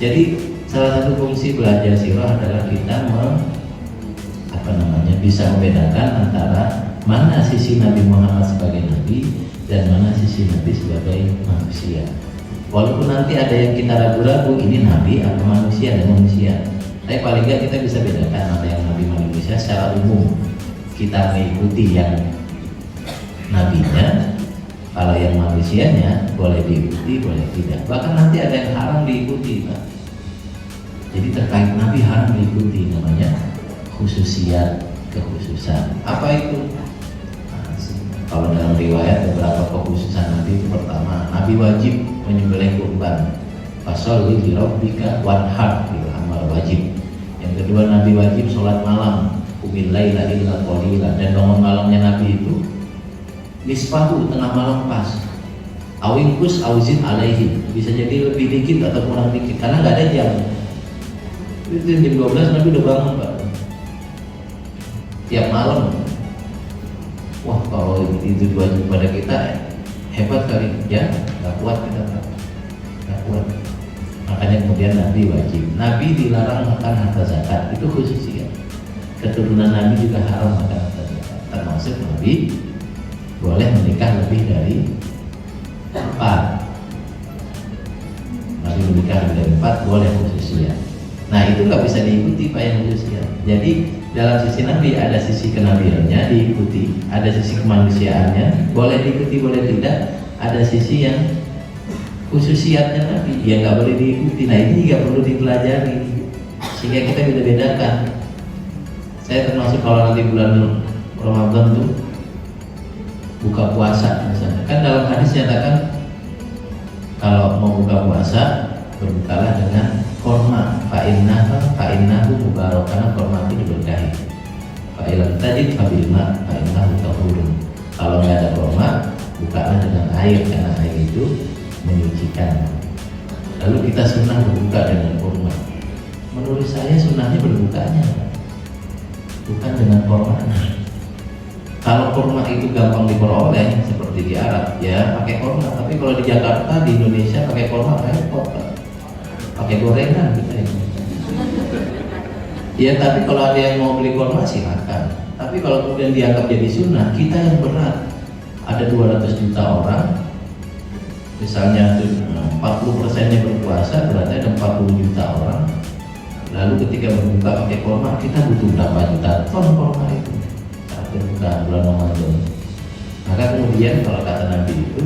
Jadi salah satu fungsi belajar sirah adalah kita bisa membedakan antara mana sisi Nabi Muhammad sebagai Nabi dan mana sisi Nabi sebagai manusia. Walaupun nanti ada yang kita ragu-ragu ini Nabi atau manusia dan manusia, tapi paling nggak kita bisa bedakan mana yang Nabi manusia secara umum. Kita mengikuti yang nabinya, kalau yang manusianya boleh diikuti, boleh tidak. Bahkan nanti ada yang haram diikuti, Pak. Jadi terkait Nabi haram diikuti, namanya khususiyat, kekhususan. Apa itu? Kalau dalam riwayat beberapa kekhususan Nabi itu, pertama, Nabi wajib menyembelih kurban. Fasholli li rabbika wanhar, itu amal wajib. Yang kedua, Nabi wajib sholat malam, qumil laila illa qalila, dan bangun malamnya Nabi itu nisfahu, tengah malam pas. Awingkus auzin alaihi, bisa jadi lebih dikit atau kurang dikit karena nggak ada jam. Itu jam 12 Nabi udah bangun, Pak. Tiap malam. Wah, kalau itu wajib pada kita hebat kali ya, nggak kuat kita, nggak kuat. Makanya kemudian Nabi wajib. Nabi dilarang makan harta zakat, itu khusus ya. Keturunan Nabi juga haram makan harta zakat, termasuk Nabi boleh menikah lebih dari 4. Nabi menikah lebih dari 4 boleh khusus ya. Nah itu nggak bisa diikuti Pak yang khusus ya. Jadi dalam sisi Nabi ada sisi kenabiannya diikuti, ada sisi kemanusiaannya boleh diikuti boleh tidak, ada sisi yang khususiatnya Nabi yang nggak boleh diikuti. Nah ini juga perlu dipelajari sehingga kita bisa bedakan. Saya termasuk kalau nanti bulan Ramadan tuh buka puasa misalnya, kan dalam hadis nyatakan kalau mau buka puasa berbukalah dengan korma, fa'innahu mubarak, karena korma itu diberkahi. Fa'ilam tajid fabilma fa'innahu tahurun. Kalau nggak ada korma, bukalah dengan air karena air itu menyucikan. Lalu kita sunnah berbuka dengan korma. Menurut saya sunnahnya berbukanya, bukan dengan korma. Kalau kurma itu gampang diperoleh seperti di Arab, ya pakai kurma. Tapi kalau di Jakarta, di Indonesia pakai kurma repot, Pak. Pakai gorengan kita ini. Ya, tapi kalau ada yang mau beli kurma silakan. Tapi kalau kemudian dianggap jadi sunnah, kita yang berat. Ada 200 juta orang, misalnya 40%-nya berpuasa, berarti ada 40 juta orang. Lalu ketika berbuka pakai kurma, kita butuh berapa juta ton kurma itu? Berbuka bulan Ramadan. Maka kemudian kalau kata Nabi itu,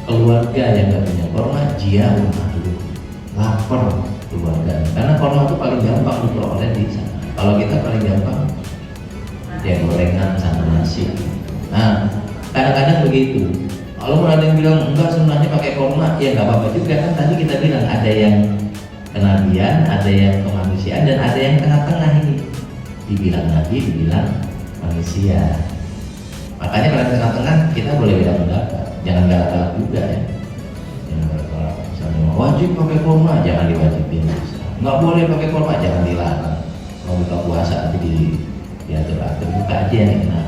keluarga yang gak punya korma jiaun ahlu, lapar keluarga. Karena korma itu paling gampang diperoleh di sana. Kalau kita paling gampang ya gorengan sama nasi. Nah kadang-kadang begitu. Kalau ada yang bilang enggak sunnahnya pakai korma, ya nggak apa-apa juga kan. Tadi kita bilang ada yang kenabian, ada yang kemanusiaan, dan ada yang tengah-tengah ini. Dibilang Nabi, dibilang manusia. Makanya kalau di tengah-tengah kita boleh beda pendapat, jangan galak-galak juga ya. Jangan galak-galak. Misalnya wajib pakai kurma, jangan diwajibin. Nggak boleh pakai kurma, jangan dilarang. Mau buka puasa nanti diatur-atur, buka aja yang enak.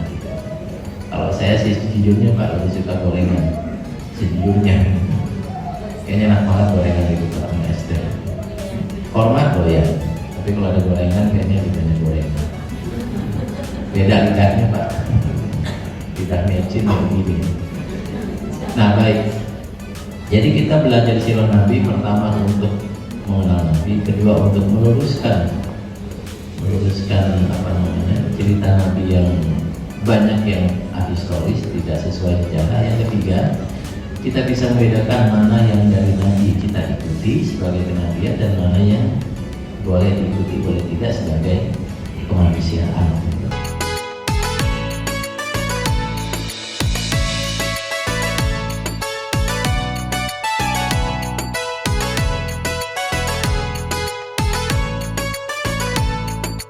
Kalau saya sih sejujurnya Pak lebih suka gorengan. Sejujurnya, kayaknya enak banget gorengan itu Pak sama es teh. Kurma doyan, tapi kalau ada gorengan kayaknya lebih banyak gorengan. Beda lidahnya Pak, lidah mecin yang ini. Nah baik, jadi kita belajar sirah Nabi pertama untuk mengenal Nabi, kedua untuk meluruskan cerita Nabi yang banyak yang ahistoris, tidak sesuai sejarah. Yang ketiga, kita bisa membedakan mana yang dari Nabi kita ikuti sebagai kenabian dan mana yang boleh diikuti boleh tidak sebagai kemanusiaan.